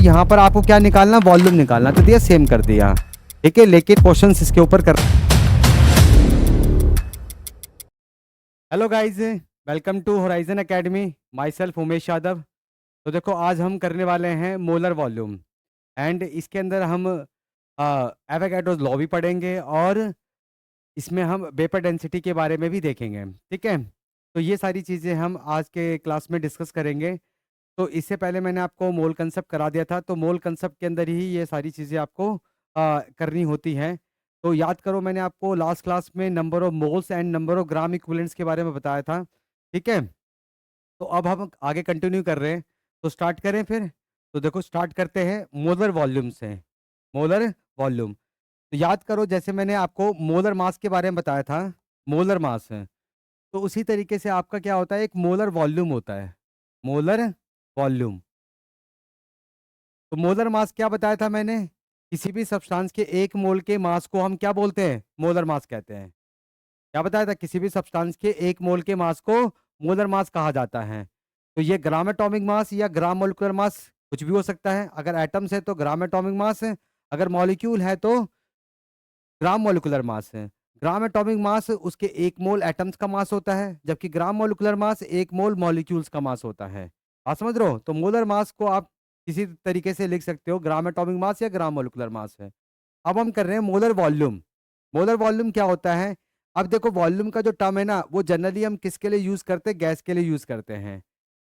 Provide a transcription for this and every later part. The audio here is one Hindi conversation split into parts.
यहाँ पर आपको क्या निकालना, वॉल्यूम निकालना, तो दिया सेम कर दिया, ठीक है। लेकिन क्वेश्चंस इसके ऊपर कर। Hello guys, welcome to Horizon Academy, my self Umesh Yadav. तो देखो आज हम करने वाले हैं मोलर वॉल्यूम, एंड इसके अंदर हम एवोगैड्रोस लॉ भी पढ़ेंगे और इसमें हम वेपर डेंसिटी के बारे में भी देखेंगे, ठीक है। तो ये सारी चीज़ें हम आज के क्लास में डिस्कस करेंगे। तो इससे पहले मैंने आपको मोल कंसेप्ट करा दिया था, तो मोल कंसेप्ट के अंदर ही ये सारी चीज़ें आपको करनी होती हैं। तो याद करो, मैंने आपको लास्ट क्लास में number of moles and number of gram equivalents के बारे में बताया था, ठीक है। तो अब हम आगे कंटिन्यू कर रहे हैं, तो स्टार्ट करें फिर। तो देखो स्टार्ट करते हैं मोलर वॉल्यूम से। मोलर वॉल्यूम, तो याद करो जैसे मैंने आपको मोलर मास के बारे में बताया था, मोलर मास है, तो उसी तरीके से आपका क्या होता है, एक मोलर वॉल्यूम होता है, मोलर वॉल्यूम। तो मोलर मास क्या बताया था मैंने, किसी भी सब्सटेंस के एक मोल के मास को हम क्या बोलते हैं, मोलर मास कहते हैं। क्या बताया था, किसी भी सब्सटेंस के एक मोल के मास को मोलर मास कहा जाता है। तो ये ग्राम एटॉमिक मास या ग्राम मोलिकुलर मास कुछ भी हो सकता है। अगर एटम्स है तो ग्राम एटॉमिक मास है, अगर मॉलिक्यूल है तो ग्राम मोलिकुलर मास है। ग्राम एटॉमिक मास उसके एक मोल एटम्स का मास होता है, जबकि ग्राम मोलिकुलर मास एक मोल मॉलिक्यूल्स का मास होता है। आप समझ रहे हो। तो मोलर मास को आप किसी तरीके से लिख सकते हो, ग्राम एटॉमिक मास या ग्राम मोलिकुलर मास है। अब हम कर रहे हैं मोलर वॉल्यूम। मोलर वॉल्यूम क्या होता है, अब देखो वॉल्यूम का जो टर्म है ना, वो जनरली हम किसके लिए यूज करते हैं, गैस के लिए यूज करते हैं।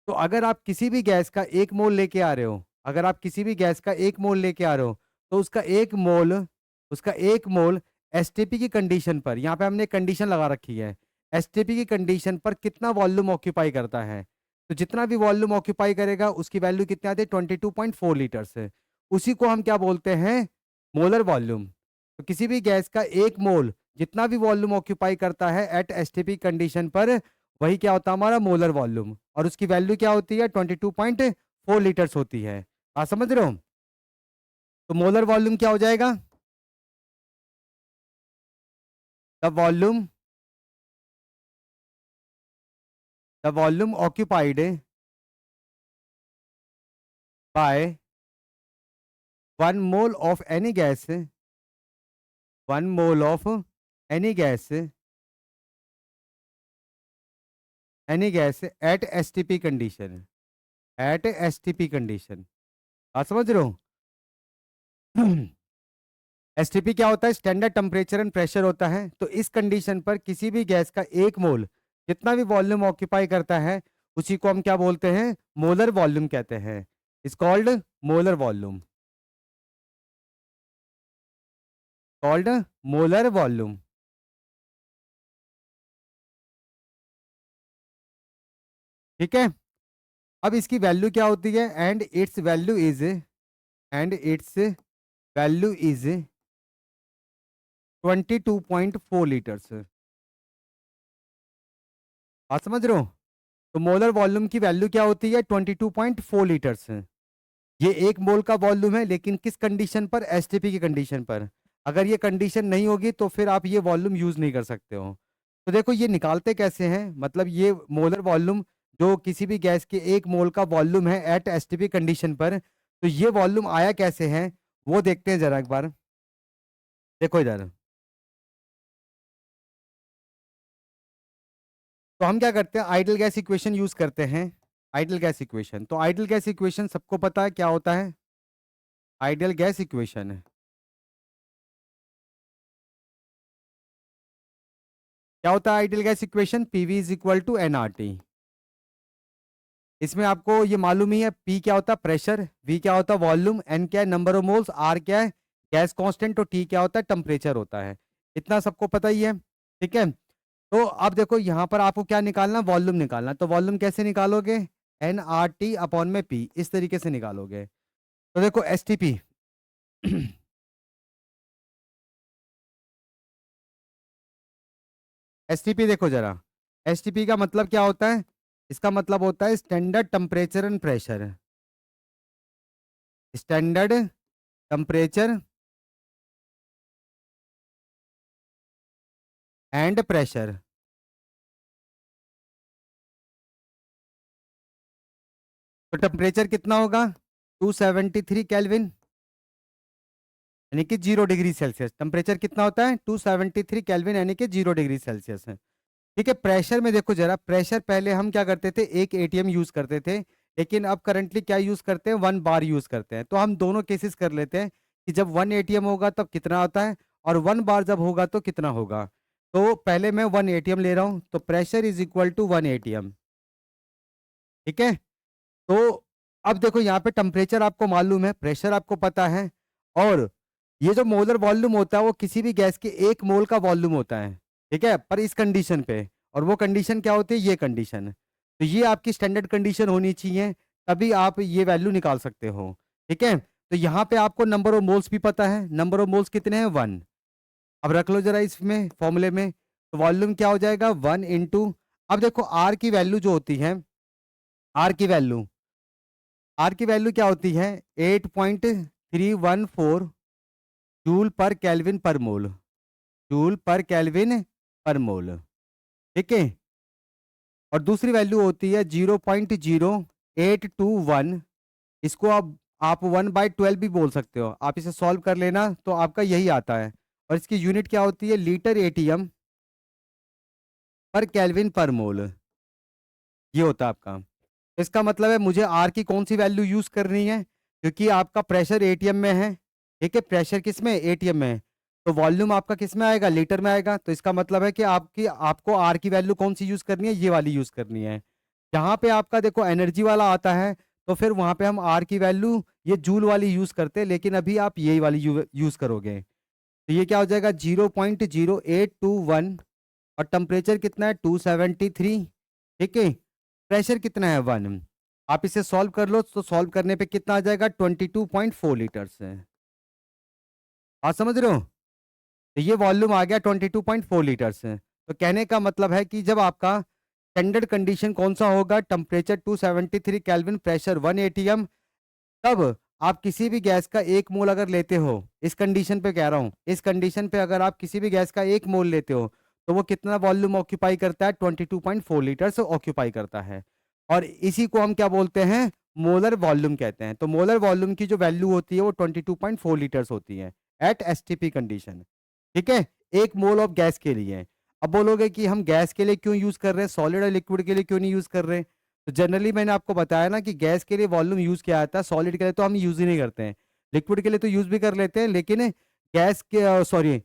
तो अगर आप किसी भी गैस का एक मोल लेके आ रहे हो, अगर आप किसी भी गैस का एक मोल लेके आ रहे हो, तो उसका एक मोल एसटीपी की कंडीशन पर, यहाँ पे हमने कंडीशन लगा रखी है, एसटीपी की कंडीशन पर कितना वॉल्यूम ऑक्यूपाई करता है। तो जितना भी वॉल्यूम ऑक्यूपाई करेगा उसकी वैल्यू कितनी आती है, 22.4 लीटर से। उसी को हम क्या बोलते हैं, मोलर वॉल्यूम। तो किसी भी गैस का एक मोल जितना भी वॉल्यूम ऑक्यूपाई करता है एट एसटीपी कंडीशन पर, वही क्या होता है, हमारा मोलर वॉल्यूम। और उसकी वैल्यू क्या होती है, 22.4 लीटर्स होती है। आप समझ रहे हो। तो मोलर वॉल्यूम क्या हो जाएगा, the volume, the volume occupied by 1 mole of any gas, 1 mole of any gas, any gas at STP condition, at STP condition. आप समझ रहे हो। एसटीपी क्या होता है, स्टैंडर्ड टेम्परेचर एंड प्रेशर होता है। तो इस कंडीशन पर किसी भी गैस का एक मोल जितना भी वॉल्यूम ऑक्यूपाई करता है, उसी को हम क्या बोलते हैं, मोलर वॉल्यूम कहते हैं। Is called molar volume, called molar volume, ठीक है। अब इसकी वैल्यू क्या होती है, and it's value is 22.4 litres. आप समझ रहे हो। तो मोलर वॉल्यूम की वैल्यू क्या होती है, 22.4 लीटर्स। ये एक मोल का वॉल्यूम है, लेकिन किस कंडीशन पर, एसटीपी की कंडीशन पर। अगर ये कंडीशन नहीं होगी तो फिर आप ये वॉल्यूम यूज नहीं कर सकते हो। तो देखो ये निकालते कैसे हैं, मतलब ये मोलर वॉल्यूम जो किसी भी गैस के एक मोल का वॉल्यूम है एट एसटीपी कंडीशन पर, तो ये वॉल्यूम आया कैसे है वो देखते हैं जरा एक बार। देखो इधर, तो हम क्या करते हैं, आइडियल गैस इक्वेशन यूज करते हैं। आइडियल गैस इक्वेशन, तो आइडियल गैस इक्वेशन सबको पता है क्या होता है, आइडियल गैस इक्वेशन क्या होता है, ideal gas equation PV is equal to nRT. इसमें आपको ये मालूम ही है, पी क्या होता है प्रेशर, वी क्या होता है वॉल्यूम, एन क्या है नंबर ऑफ मोल्स, आर क्या है गैस कांस्टेंट, और टी क्या होता है टेम्परेचर होता है। इतना सबको पता ही है, ठीक है। तो अब देखो यहाँ पर आपको क्या निकालना, वॉल्यूम निकालना। तो वॉल्यूम कैसे निकालोगे, एन आर टी अपॉन में पी, इस तरीके से निकालोगे। तो देखो S T P S T P देखो जरा, एस टी पी का मतलब क्या होता है, इसका मतलब होता है standard temperature and pressure, standard temperature and pressure. तो टेम्परेचर कितना होगा, 273 केल्विन, यानी कि 0 डिग्री सेल्सियस। टेम्परेचर कितना होता है? 273 केल्विन, यानी कि 0 डिग्री सेल्सियस है। ठीक है। प्रेशर में देखो जरा, प्रेशर पहले हम क्या करते थे, एक एटीएम यूज करते थे, लेकिन अब करंटली क्या यूज करते हैं, 1 बार यूज करते हैं। तो हम दोनों केसेस कर लेते हैं कि जब 1 एटीएम होगा तब कितना होता है, और 1 बार जब होगा तो कितना होगा। तो पहले मैं 1 एटीएम ले रहा हूं, तो pressure is equal to 1 atm. ठीक है। तो अब देखो यहाँ पे टेम्परेचर आपको मालूम है, प्रेशर आपको पता है, और ये जो मोलर वॉल्यूम होता है वो किसी भी गैस के 1 मोल का वॉल्यूम होता है। ठीक है, पर इस कंडीशन पे, और वो कंडीशन क्या होती है, ये कंडीशन। तो ये आपकी स्टैंडर्ड कंडीशन होनी चाहिए, तभी आप ये वैल्यू निकाल सकते हो। ठीक है। तो यहाँ पे आपको नंबर ऑफ मोल्स भी पता है, नंबर ऑफ मोल्स कितने हैं, 1। अब रख लो जरा इसमें फॉर्मूले में, तो वॉल्यूम क्या हो जाएगा, 1 इंटू, अब देखो आर की वैल्यू जो होती है, आर की वैल्यू, आर की वैल्यू क्या होती है, 8.314 जूल पर केल्विन पर मोल, जूल पर केल्विन पर मोल। ठीक है। और दूसरी वैल्यू होती है 0.0821, इसको आप 1/12 भी बोल सकते हो। आप इसे सॉल्व कर लेना तो आपका यही आता है, और इसकी यूनिट क्या होती है, लीटर एटीएम पर केल्विन पर मोल, ये होता है आपका। इसका मतलब है मुझे आर की कौन सी वैल्यू यूज करनी है, क्योंकि आपका प्रेशर एटीएम में है। ठीक है, प्रेशर किस में, एटीएम में है, तो वॉल्यूम आपका किस में आएगा, लीटर में आएगा। तो इसका मतलब है कि आपको आर की वैल्यू कौन सी यूज करनी है, ये वाली यूज करनी है। जहां पे आपका देखो एनर्जी वाला आता है, तो फिर वहां पे हम आर की वैल्यू ये जूल वाली यूज करते हैं, लेकिन अभी आप यही वाली यूज करोगे। तो ये क्या हो जाएगा, 0.0821, और टेम्परेचर कितना है, 273। ठीक है, प्रेशर कितना है, 1। आप इसे सॉल्व कर लो, तो सॉल्व करने पे कितना आ जाएगा, 22.4 लीटर्स है। आप समझ रहे हो, तो ये वॉल्यूम आ गया 22.4 लीटर्स है। तो कहने का मतलब है कि जब आपका स्टैंडर्ड कंडीशन कौन सा होगा, टेम्परेचर 273 केल्विन, प्रेशर 1 एटीएम, तब आप किसी भी गैस का 1 मोल अगर लेते हो, इस कंडीशन पे कह रहा हूं, इस कंडीशन पे अगर आप किसी भी गैस का 1 मोल लेते हो, तो वो कितना वॉल्यूम ऑक्यूपाई करता है, 22.4 लीटर से ऑक्यूपाई करता है। और इसी को हम क्या बोलते हैं, मोलर वॉल्यूम कहते हैं। तो मोलर वॉल्यूम की जो वैल्यू होती है वो 22.4 लीटर्स होती है एट एसटीपी कंडीशन। ठीक है, 1 मोल ऑफ गैस के लिए। अब बोलोगे कि हम गैस के लिए क्यों यूज कर रहे हैं, सॉलिड और लिक्विड के लिए क्यों नहीं यूज कर रहे हैं। तो जनरली मैंने आपको बताया ना कि गैस के लिए वॉल्यूम यूज किया जाता है, सॉलिड के लिए तो हम यूज ही नहीं करते हैं। लिक्विड के लिए तो यूज भी कर लेते हैं, लेकिन गैस के सॉरी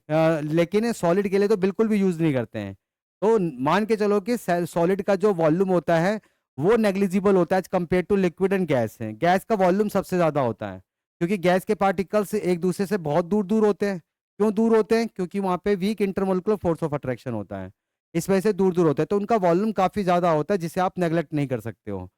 लेकिन सॉलिड के लिए तो बिल्कुल भी यूज नहीं करते हैं। तो मान के चलो कि सॉलिड का जो वॉल्यूम होता है वो नेग्लिजिबल होता है compare to liquid and gas है। गैस का वॉल्यूम सबसे ज्यादा होता है, क्योंकि गैस के पार्टिकल्स एक दूसरे से बहुत दूर दूर होते हैं। क्यों दूर होते हैं, क्योंकि वहां पे weak intermolecular force of attraction होता है, इस वजह से दूर दूर होते हैं। तो उनका वॉल्यूम काफी ज्यादा होता है, जिसे आप नेग्लेक्ट नहीं कर सकते हो।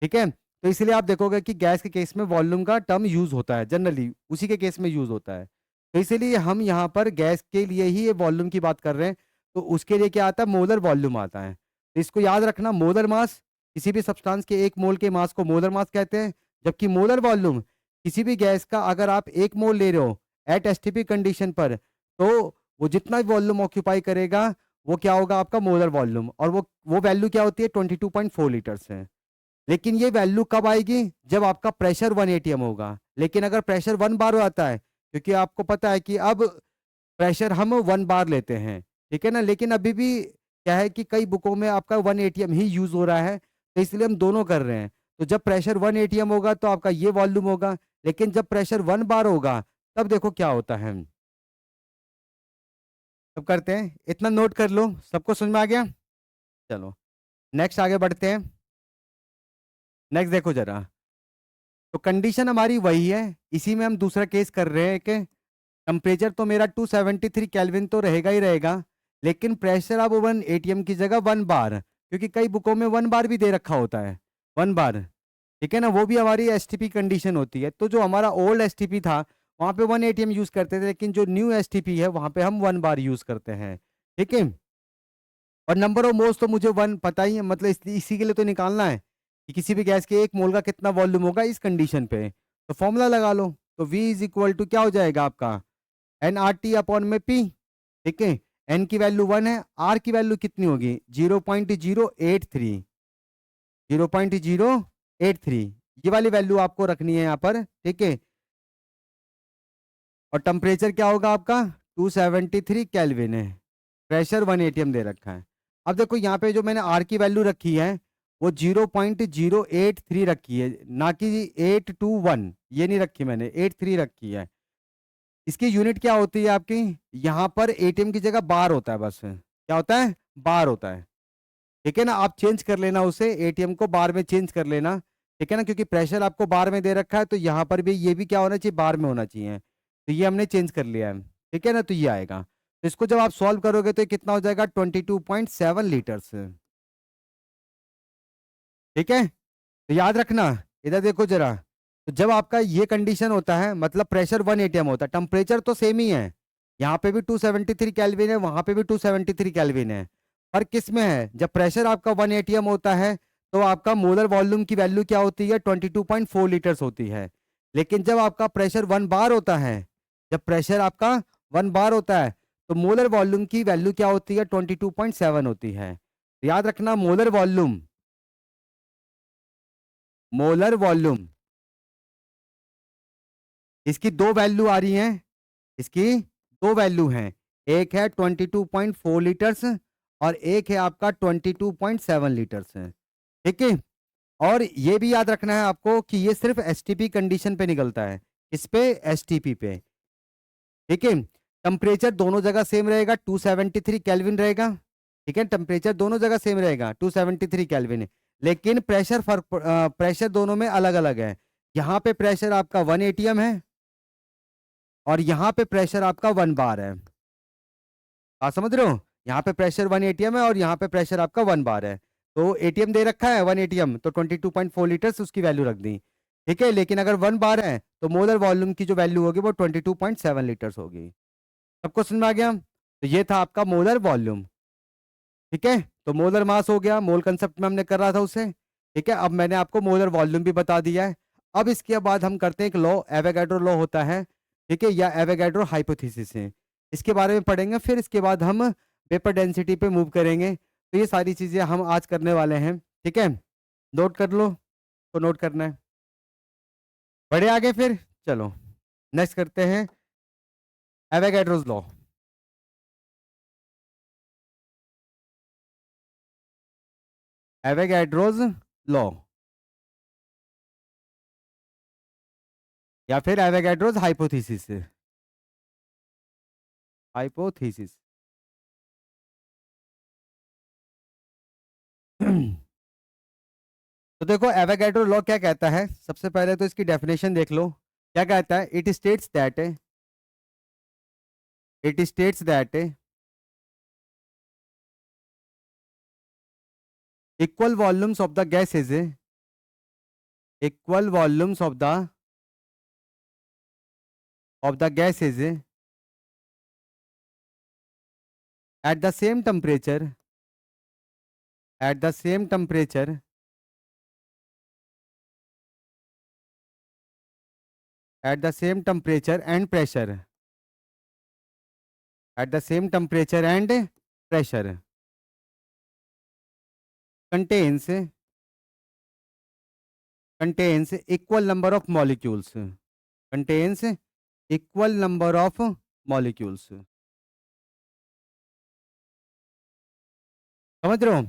ठीक है, तो इसलिए आप देखोगे कि गैस के केस में वॉल्यूम का टर्म यूज होता है, जनरली उसी के केस में यूज होता है। तो इसीलिए हम यहाँ पर गैस के लिए ही ये वॉल्यूम की बात कर रहे हैं। तो उसके लिए क्या आता है, मोलर वॉल्यूम आता है। तो इसको याद रखना, मोलर मास, किसी भी सब्सटेंस के 1 मोल के मास को मोलर मास कहते हैं, जबकि मोलर वॉल्यूम किसी भी गैस का अगर आप 1 मोल ले रहे हो एट एसटीपी कंडीशन पर, तो वो जितना भी वॉल्यूम ऑक्यूपाई करेगा वो क्या होगा, आपका मोलर वॉल्यूम। और वो वैल्यू क्या होती है, 22.4 लीटर्स है। लेकिन ये वैल्यू कब आएगी, जब आपका प्रेशर 1 एटीएम होगा। लेकिन अगर प्रेशर 1 बार आता है, क्योंकि आपको पता है कि अब प्रेशर हम 1 बार लेते हैं, ठीक है ना, लेकिन अभी भी क्या है कि कई बुकों में आपका 1 एटीएम ही यूज हो रहा है, तो इसलिए हम दोनों कर रहे हैं। तो जब प्रेशर 1 एटीएम होगा तो आपका ये वॉल्यूम होगा, लेकिन जब प्रेशर 1 बार होगा तब देखो क्या होता है। तब करते हैं, इतना नोट कर लो, सबको समझ में आ गया। चलो नेक्स्ट आगे बढ़ते हैं। नेक्स्ट देखो जरा, तो कंडीशन हमारी वही है, इसी में हम दूसरा केस कर रहे हैं कि टेम्परेचर तो मेरा 273 केल्विन तो रहेगा ही रहेगा, लेकिन प्रेशर अब 1 एटीएम की जगह 1 बार, क्योंकि कई बुकों में 1 बार भी दे रखा होता है, 1 बार। ठीक है ना, वो भी हमारी एसटीपी कंडीशन होती है। तो जो हमारा ओल्ड एसटीपी था वहां पे 1 एटीएम यूज करते थे, लेकिन जो न्यू एसटीपी है वहां पे हम 1 बार यूज करते हैं। ठीक है, और नंबर ऑफ मोल्स तो मुझे 1 पता ही है, मतलब इसी के लिए तो निकालना है कि किसी भी गैस के 1 मोल का कितना वॉल्यूम होगा इस कंडीशन पे। तो फॉर्मूला लगा लो, तो V इज इक्वल टू क्या हो जाएगा आपका, एन आर टी अपॉन में पी। ठीक है, एन की वैल्यू 1 है, आर की वैल्यू कितनी होगी, 0.083, 0.083। ये वाली वैल्यू आपको रखनी है यहाँ पर, ठीक है। और टेम्परेचर क्या होगा आपका 273 केल्विन है, प्रेशर 1 एटीएम दे रखा है। अब देखो यहाँ पे जो मैंने आर की वैल्यू रखी है वो 0.083 रखी है, ना कि 821, ये नहीं रखी मैंने, 83 रखी है। इसकी यूनिट क्या होती है आपकी, यहाँ पर एटीएम की जगह बार होता है, बस क्या होता है, बार होता है, ठीक है ना। आप चेंज कर लेना उसे, एटीएम को बार में चेंज कर लेना, ठीक है ना, क्योंकि प्रेशर आपको बार में दे रखा है तो यहाँ पर भी ये भी क्या होना चाहिए, बार में होना चाहिए। तो ये हमने चेंज कर लिया है, ठीक है ना। तो ये आएगा, तो इसको जब आप सॉल्व करोगे तो ये कितना हो जाएगा 22.7 लीटर्स, ठीक है। तो याद रखना, इधर देखो जरा, तो जब आपका ये कंडीशन होता है मतलब प्रेशर 1 एटीएम होता है, टेम्परेचर तो सेम ही है, यहाँ पे भी 273 केल्विन है, वहां पे भी 273 केल्विन है। पर किस में है, जब प्रेशर आपका 1 एटीएम होता है तो आपका मोलर वॉल्यूम की वैल्यू क्या होती है 22.4 लीटर्स होती है। लेकिन जब आपका प्रेशर 1 बार होता है, जब प्रेशर आपका 1 बार होता है तो मोलर वॉल्यूम की वैल्यू क्या होती है 22.7 होती है। तो याद रखना, मोलर वॉल्यूम, मोलर वॉल्यूम, इसकी दो वैल्यू आ रही हैं, इसकी दो वैल्यू हैं, एक है 22.4 लीटर्स और एक है आपका 22.7 लीटर्स है, ठीक है। और ये भी याद रखना है आपको कि ये सिर्फ एसटीपी कंडीशन पे निकलता है, इस पे एसटीपी पे, ठीक है। टेम्परेचर दोनों जगह सेम रहेगा, 273 केल्विन रहेगा, ठीक है। टेम्परेचर दोनों जगह सेम रहेगा, 273 केल्विन है। लेकिन प्रेशर फर्क, प्रेशर दोनों में अलग अलग है। यहाँ पे प्रेशर आपका 1 एटीएम है और यहाँ पे प्रेशर आपका 1 बार है। आप समझ रहे हो, यहाँ पे प्रेशर 1 एटीएम है और यहाँ पे प्रेशर आपका 1 बार है। तो एटीएम दे रखा है 1 एटीएम, तो 22.4 लीटर्स उसकी वैल्यू रख दी, ठीक है। लेकिन अगर 1 बार है तो मोलर वॉल्यूम की जो वैल्यू होगी वो 22.7 लीटर्स होगी। सबको समझ में आ गया। तो ये था आपका मोलर वॉल्यूम, ठीक है। तो मोलर मास हो गया, मोल कंसेप्ट में हमने कर रहा था उसे, ठीक है। अब मैंने आपको मोलर वॉल्यूम भी बता दिया है। अब इसके बाद हम करते हैं एक लॉ, एवोगैड्रो लॉ होता है, ठीक है, या एवोगैड्रो हाइपोथेसिस है, इसके बारे में पढ़ेंगे। फिर इसके बाद हम वेपर डेंसिटी पे मूव करेंगे। तो ये सारी चीजें हम आज करने वाले हैं, ठीक है। नोट कर लो, तो नोट करना है। बढ़े आगे फिर, चलो नेक्स्ट करते हैं एवोगैड्रोस लॉ। एवोगैड्रोस लॉ या फिर एवोगैड्रोस हाइपोथेसिस, हाइपोथेसिस। तो देखो एवोगैड्रो लॉ क्या कहता है, सबसे पहले तो इसकी डेफिनेशन देख लो। क्या कहता है, it states that equal volumes of the gases, equal volumes of the gases at the same temperature, at the same temperature at the same temperature and pressure, at the same temperature and pressure contains contains equal number of molecules, contains equal number of molecules। समझ रहे हो।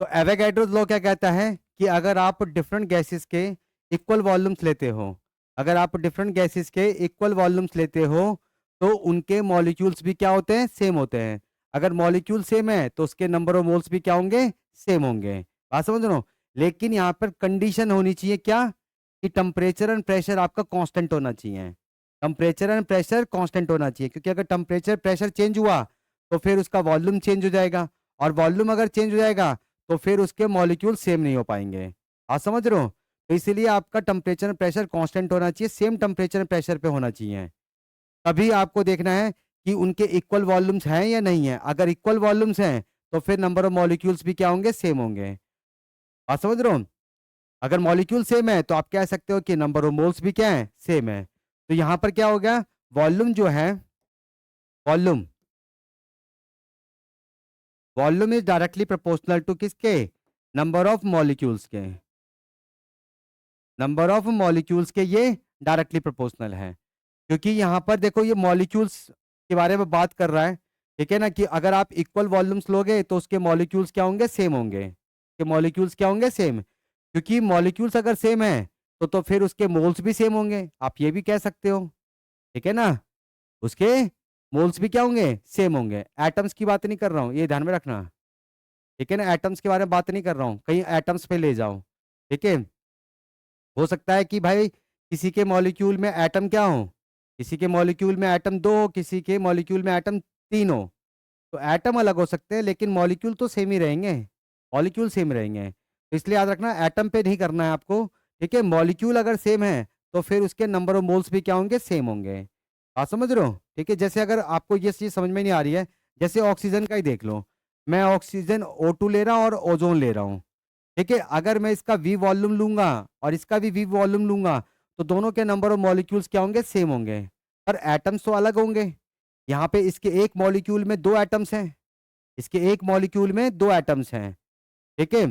तो एवोगैड्रो लॉ क्या कहता है कि अगर आप डिफरेंट गैसेस के इक्वल वॉल्यूम्स लेते हो, अगर आप डिफरेंट गैसेस के इक्वल वॉल्यूम्स लेते हो तो उनके मॉलिक्यूल्स भी क्या होते हैं, सेम होते हैं। अगर मॉलिक्यूल सेम है तो उसके नंबर ऑफ मोल्स भी क्या होंगे, सेम होंगे। बात समझ रहे हो। लेकिन यहाँ पर कंडीशन होनी चाहिए क्या, कि टेम्परेचर एंड प्रेशर आपका कांस्टेंट होना चाहिए, टेम्परेचर एंड प्रेशर कांस्टेंट होना चाहिए, क्योंकि अगर टेम्परेचर प्रेशर चेंज हुआ तो फिर उसका वॉल्यूम चेंज हो जाएगा, और वॉल्यूम अगर चेंज हो जाएगा तो फिर उसके मॉलिक्यूल सेम नहीं हो पाएंगे। आप समझ रहे हो। तो इसीलिए आपका टेम्परेचर एंड प्रेशर कांस्टेंट होना चाहिए, सेम टेम्परेचर एंड प्रेशर पे होना चाहिए। तभी आपको देखना है कि उनके इक्वल वॉल्यूम्स हैं या नहीं है। अगर इक्वल वॉल्यूम्स हैं तो फिर नंबर ऑफ मॉलिक्यूल्स भी क्या होंगे, सेम होंगे। आप समझ रहे हो। अगर मॉलिक्यूल सेम है तो आप कह सकते हो कि नंबर ऑफ मोल्स भी क्या है, सेम है। तो यहां पर क्या हो गया, वॉल्यूम जो है, volume, volume is directly proportional to किसके, नंबर ऑफ मॉलिक्यूल्स के। नंबर ऑफ मॉलिक्यूल्स के ये डायरेक्टली प्रोपोर्शनल है, क्योंकि यहाँ पर देखो ये मॉलिक्यूल्स के बारे में बात कर रहा है, ठीक है ना, कि अगर आप इक्वल वॉल्यूम्स लोगे तो उसके मॉलिक्यूल्स क्या होंगे, सेम होंगे, के मॉलिक्यूल्स क्या होंगे, सेम, क्योंकि मॉलिक्यूल्स अगर सेम है तो फिर उसके मोल्स भी सेम होंगे, आप ये भी कह सकते हो, ठीक है ना, उसके मोल्स भी क्या होंगे, सेम होंगे। एटम्स की बात नहीं कर रहा हूँ, ये ध्यान में रखना, ठीक है ना, एटम्स के बारे में बात नहीं कर रहा हूँ, कहीं एटम्स पे ले जाओ, ठीक है। हो सकता है कि भाई किसी के मॉलिक्यूल में एटम क्या हो, किसी के मॉलिक्यूल में एटम दो हो, किसी के मॉलिक्यूल में एटम तीन हो, तो एटम अलग हो सकते हैं लेकिन मॉलिक्यूल तो सेम ही रहेंगे, मॉलिक्यूल सेम रहेंगे, तो इसलिए याद रखना एटम पे नहीं करना है आपको, ठीक है। मॉलिक्यूल अगर सेम है तो फिर उसके नंबर ऑफ मोल्स भी क्या होंगे, सेम होंगे। आप समझ रहे हो, ठीक है। जैसे अगर आपको ये चीज़ समझ में नहीं आ रही है, जैसे ऑक्सीजन का ही देख लो, मैं ऑक्सीजन O2 ले रहा हूँ और ओजोन ले रहा हूँ, ठीक है। अगर मैं इसका वी वॉल्यूम लूंगा और इसका भी वी वॉल्यूम लूंगा तो दोनों के नंबर ऑफ मॉलिक्यूल्स क्या होंगे, सेम होंगे, पर एटम्स तो अलग होंगे। यहाँ पे इसके एक मॉलिक्यूल में दो एटम्स हैं, इसके एक मॉलिक्यूल में दो एटम्स हैं, ठीक है।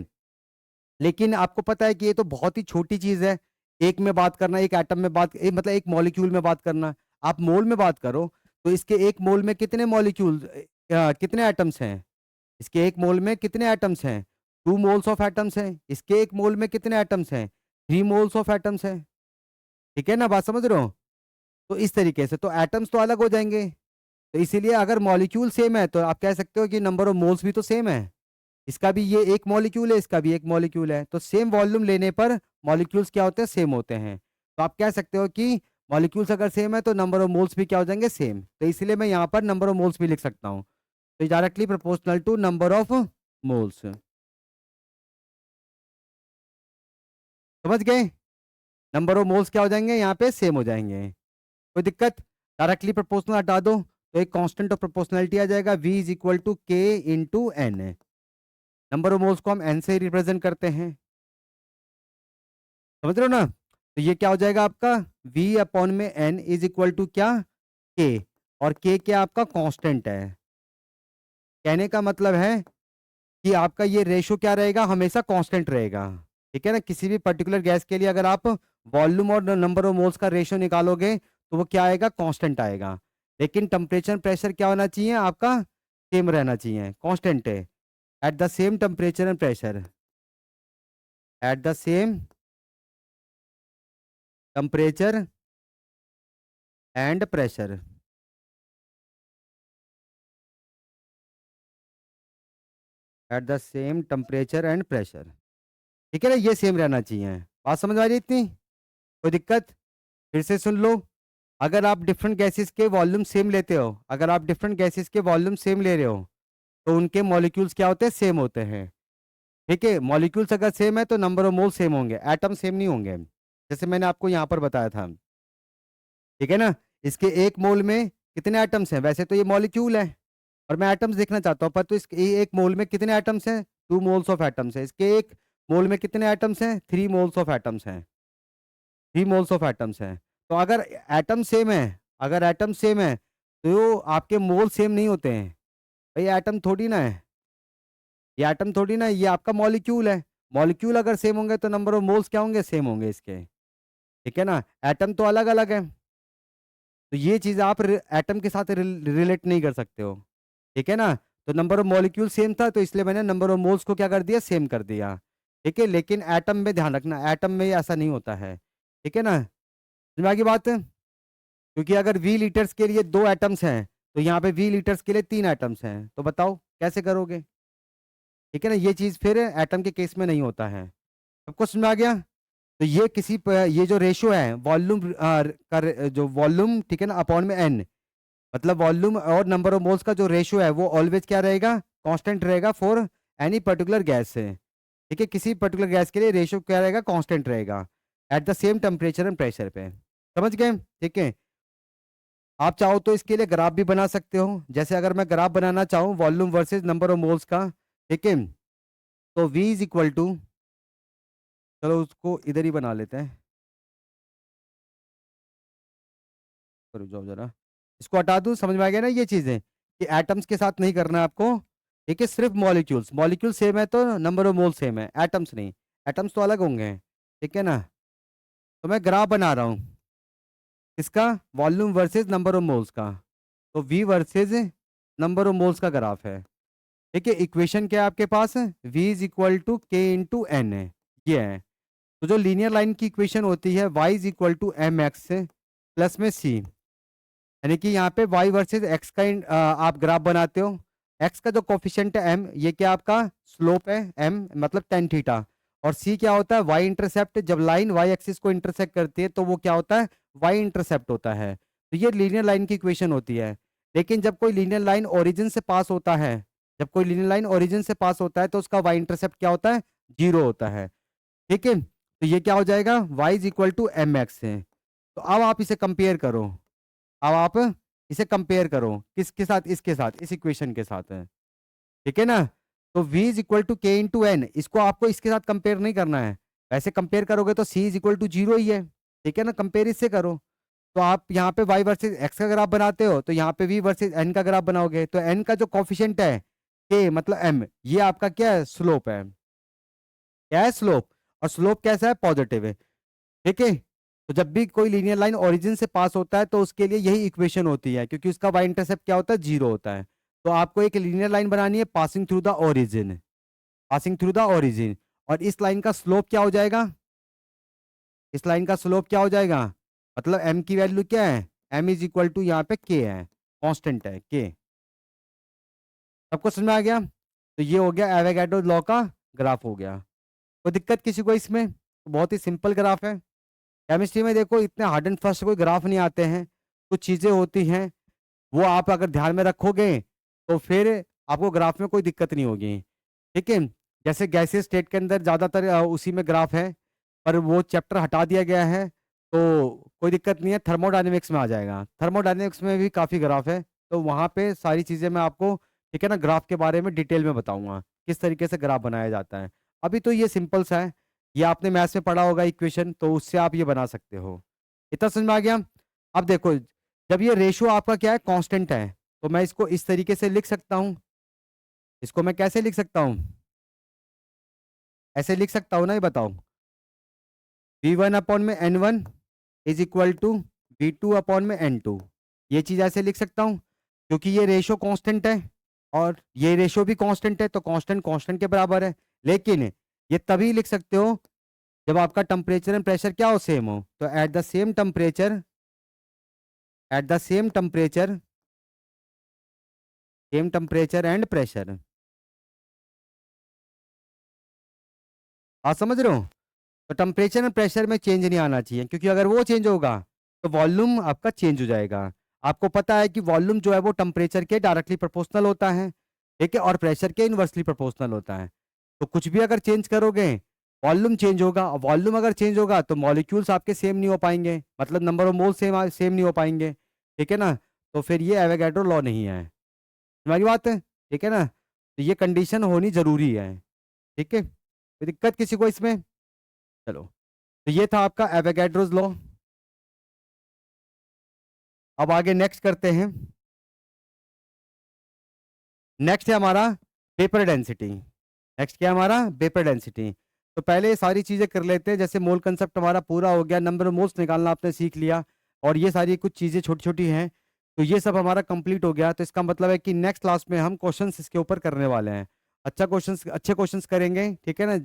लेकिन आपको पता है कि ये तो बहुत ही छोटी चीज है, एक में बात करना, एक एटम में बात, मतलब एक मॉलिक्यूल में बात करना। आप मोल में बात करो तो इसके एक मोल में कितने मॉलिक्यूल, कितने एटम्स हैं, इसके एक मोल में कितने एटम्स हैं, 2 मोल्स ऑफ एटम्स हैं, इसके एक मोल में कितने एटम्स हैं, 3 मोल्स ऑफ एटम्स हैं, ठीक है ना, बात समझ रहे हो। तो इस तरीके से तो एटम्स तो अलग हो जाएंगे, तो इसीलिए अगर मॉलिक्यूल सेम है तो आप कह सकते हो कि नंबर ऑफ मोल्स भी तो सेम है, इसका भी ये एक मॉलिक्यूल है, इसका भी एक मॉलिक्यूल है, तो सेम वॉल्यूम लेने पर मॉलिक्यूल्स क्या होते हैं, सेम होते हैं। तो आप कह सकते हो कि मॉलिक्यूल्स अगर सेम है तो नंबर ऑफ मोल्स भी क्या हो जाएंगे, सेम, तो इसलिए मैं यहाँ पर नंबर ऑफ मोल्स भी लिख सकता हूँ, तो directly proportional to number of moles. समझ गए, नंबर ऑफ मोल्स क्या हो जाएंगे, यहाँ पे सेम हो जाएंगे, कोई दिक्कत। डायरेक्टली प्रोपोर्शनल हटा दो तो एक कांस्टेंट ऑफ प्रोपोर्शनलिटी आ जाएगा, V is equal to K into N, number of moles को हम एन से रिप्रेजेंट करते हैं, समझ रहे हो ना। तो ये क्या हो जाएगा आपका, V अपॉन में N इज इक्वल टू क्या, K, और K क्या आपका कांस्टेंट है। कहने का मतलब है कि आपका ये रेशो क्या रहेगा, हमेशा कांस्टेंट रहेगा, ठीक है ना। किसी भी पर्टिकुलर गैस के लिए अगर आप वॉल्यूम और नंबर ऑफ मोल्स का रेशो निकालोगे तो वो क्या आएगा, कांस्टेंट आएगा, लेकिन टेम्परेचर प्रेशर क्या होना चाहिए आपका, सेम रहना चाहिए, कांस्टेंट है, at the same temperature and pressure, at the same temperature and pressure, at the same temperature and pressure, ठीक है ना, ये सेम रहना चाहिए। बात समझ आ रही है इतनी, कोई दिक्कत। फिर से सुन लो, अगर आप डिफरेंट गैसेस के वॉल्यूम सेम लेते हो, अगर आप डिफरेंट गैसेस के वॉल्यूम सेम ले रहे हो तो उनके मॉलिक्यूल्स क्या होते हैं, सेम होते हैं, ठीक है। मॉलिक्यूल्स अगर सेम है तो नंबर ऑफ मोल सेम होंगे, एटम सेम नहीं होंगे, जैसे मैंने आपको यहाँ पर बताया था, ठीक है ना। इसके एक मोल में कितने एटम्स हैं, वैसे तो ये मॉलिक्यूल है और मैं एटम्स देखना चाहता हूँ, पर तो इसके एक मोल में कितने एटम्स हैं, 2 मोल्स ऑफ एटम्स हैं, इसके एक मोल में कितने एटम्स हैं, 3 मोल्स ऑफ एटम्स हैं, 3 मोल्स ऑफ एटम्स हैं। तो अगर एटम सेम है, अगर एटम सेम है तो आपके मोल सेम नहीं होते हैं, भाई एटम थोड़ी ना है, ये एटम थोड़ी ना है, ये आपका मॉलिक्यूल है, मॉलिक्यूल अगर सेम होंगे तो नंबर ऑफ मोल्स क्या होंगे, सेम होंगे इसके, ठीक है ना। एटम तो अलग अलग है, तो ये चीज़ आप एटम के साथ रिलेट नहीं कर सकते हो, ठीक है ना। तो नंबर ऑफ मॉलिक्यूल सेम था तो इसलिए मैंने नंबर ऑफ मोल्स को क्या कर दिया, सेम कर दिया, ठीक है। लेकिन एटम में ध्यान रखना, एटम में ऐसा नहीं होता है, ठीक है ना, समझ में आ गई बात, क्योंकि अगर वी लीटर्स के लिए 2 एटम्स हैं तो यहाँ पे वी लीटर्स के लिए 3 एटम्स हैं, तो बताओ कैसे करोगे, ठीक है ना। ये चीज़ फिर एटम के केस में नहीं होता है, सबको समझ में आ गया। तो ये ये जो रेशियो है वॉल्यूम जो वॉल्यूम, ठीक है ना, अपॉन में एन, मतलब वॉल्यूम और नंबर ऑफ मोल्स का जो रेशियो है वो ऑलवेज क्या रहेगा, कांस्टेंट रहेगा फॉर एनी पर्टिकुलर गैस से, ठीक है। किसी पर्टिकुलर गैस के लिए रेशियो क्या रहेगा, कांस्टेंट रहेगा, at the same temperature and pressure पे, समझ गए, ठीक है। आप चाहो तो इसके लिए ग्राफ भी बना सकते हो, जैसे अगर मैं ग्राफ बनाना चाहूँ volume versus number of moles का, ठीक है, तो V इज इक्वल टू, चलो उसको इधर ही बना लेते हैं, रुक जाओ जरा, इसको हटा दूँ, समझ में आ गया ना ये चीज़ें, कि एटम्स के साथ नहीं करना है आपको, ठीक है, सिर्फ मॉलिक्यूल्स, मॉलिक्यूल सेम है तो नंबर ऑफ मोल सेम है, एटम्स नहीं, एटम्स तो अलग होंगे, ठीक है ना। तो मैं ग्राफ बना रहा हूँ, इसका volume versus number of moles का। तो V versus number of moles का ग्राफ है। ठीक है, इक्वेशन क्या है आपके पास? v is equal to K into N है, ये है। तो जो लीनियर लाइन की इक्वेशन होती है y is equal to M X plus में c, यानी कि यहाँ पे y वर्सेस x का आप ग्राफ बनाते हो। x का जो कोफिशिएंट है m, ये क्या आपका स्लोप है m मतलब tan थीटा, और c क्या होता है y इंटरसेप्ट। जब लाइन y एक्सिस को इंटरसेक्ट करती है तो वो क्या होता है? y इंटरसेप्ट होता है। तो ये लीनियर लाइन की इक्वेशन होती है। लेकिन जब कोई लीनियर लाइन ओरिजिन से पास होता है, जब कोई लीनियर लाइन ओरिजिन से पास होता है तो उसका y इंटरसेप्ट क्या होता है? 0 होता है। ठीक है, तो ये क्या हो जाएगा? y is equal to M X है। तो अब आप इसे कंपेयर करो, अब आप इसे कंपेयर करो किसके साथ? इसके साथ, इस इक्वेशन के साथ है। ठीक है ना? तो v is equal to K into N, इसको आपको इसके साथ कंपेयर नहीं करना है। ऐसे कंपेयर करोगे तो c इज इक्वल टू 0 ही है। ठीक है ना? कंपेयर इससे करो। तो आप यहाँ पे y वर्सेज x का ग्राफ बनाते हो, तो यहाँ पे v वर्सेज n का ग्राफ बनाओगे। तो n का जो कॉफिशिएंट है k मतलब m, ये आपका क्या है? स्लोप है। क्या है? स्लोप। और स्लोप कैसा है? पॉजिटिव है। ठीक है, तो जब भी कोई लीनियर लाइन ओरिजिन से पास होता है तो उसके लिए यही इक्वेशन होती है, क्योंकि उसका वाई इंटरसेप्ट क्या होता है? 0 होता है। तो आपको एक लीनियर लाइन बनानी है passing through the origin, passing through the origin. और इस लाइन का स्लोप क्या हो जाएगा? इस लाइन का स्लोप क्या हो जाएगा? मतलब m की वैल्यू क्या है? m इज इक्वल टू यहाँ पे k है, कांस्टेंट है k। सबको समझ में आ गया? तो ये हो गया एवोगैड्रो लॉ का ग्राफ हो गया। कोई दिक्कत किसी को इसमें? तो बहुत ही सिंपल ग्राफ है। केमिस्ट्री में देखो इतने हार्ड एंड फास्ट कोई ग्राफ नहीं आते हैं, कुछ चीज़ें होती हैं वो आप अगर ध्यान में रखोगे तो फिर आपको ग्राफ में कोई दिक्कत नहीं होगी। ठीक है, जैसे गैसीय स्टेट के अंदर ज़्यादातर उसी में ग्राफ है, पर वो चैप्टर हटा दिया गया है तो कोई दिक्कत नहीं है, थर्मोडायनेमिक्स में आ जाएगा। थर्मोडायनेमिक्स में भी काफ़ी ग्राफ है, तो वहाँ पे सारी चीज़ें मैं आपको, ठीक है ना, ग्राफ के बारे में डिटेल में बताऊंगा किस तरीके से ग्राफ बनाया जाता है। अभी तो ये सिंपल सा है, ये आपने मैथ्स में पढ़ा होगा इक्वेशन, तो उससे आप ये बना सकते हो। इतना समझ में आ गया? अब देखो, जब ये रेशियो आपका क्या है? कांस्टेंट है, तो मैं इसको इस तरीके से लिख सकता हूँ। इसको मैं कैसे लिख सकता हूँ? ऐसे लिख सकता हूँ ना, ये बताओ। v1 अपॉन में n1 is equal to v2 upon में n2। ये चीज ऐसे लिख सकता हूँ क्योंकि ये रेशियो कांस्टेंट है और ये रेशियो भी कांस्टेंट है, तो कांस्टेंट कांस्टेंट के बराबर है। लेकिन ये तभी लिख सकते हो जब आपका टेम्परेचर एंड प्रेशर क्या हो? सेम हो। तो at the same temperature, at the same temperature, same temperature and pressure. आप समझ रहे हो? तो टेम्परेचर एंड प्रेशर में चेंज नहीं आना चाहिए, क्योंकि अगर वो चेंज होगा तो वॉल्यूम आपका चेंज हो जाएगा। आपको पता है कि वॉल्यूम जो है वो टेम्परेचर के डायरेक्टली प्रोपोर्शनल होता है, ठीक है, और प्रेशर के इनवर्सली प्रोपोर्शनल होता है। तो कुछ भी अगर चेंज करोगे वॉल्यूम चेंज होगा, और वॉल्यूम अगर चेंज होगा तो मॉलिक्यूल्स आपके सेम नहीं हो पाएंगे, मतलब number of mole same same नहीं हो पाएंगे। ठीक है ना? तो फिर ये एवोगैड्रो लॉ नहीं है। तुम्हारी बात है? ठीक है ना? तो ये कंडीशन होनी जरूरी है। ठीक है, कोई दिक्कत किसी को इसमें? चलो, तो ये था आपका एवोगैड्रोस लॉ। अब आगे नेक्स्ट करते हैं। नेक्स्ट है हमारा वेपर डेंसिटी। नेक्स्ट क्या है हमारा? Vapour density. तो पहले ये सारी चीजें कर लेते हैं, जैसे मोल कंसेप्ट हमारा पूरा हो गया, नंबर ऑफ मोल्स निकालना आपने सीख लिया, और ये सारी कुछ चीजें छोटी छोटी हैं, तो ये सब हमारा कंप्लीट हो गया। तो इसका मतलब है कि नेक्स्ट क्लास में हम क्वेश्चंस इसके ऊपर करने वाले हैं। अच्छे क्वेश्चंस करेंगे, ठीक है ना,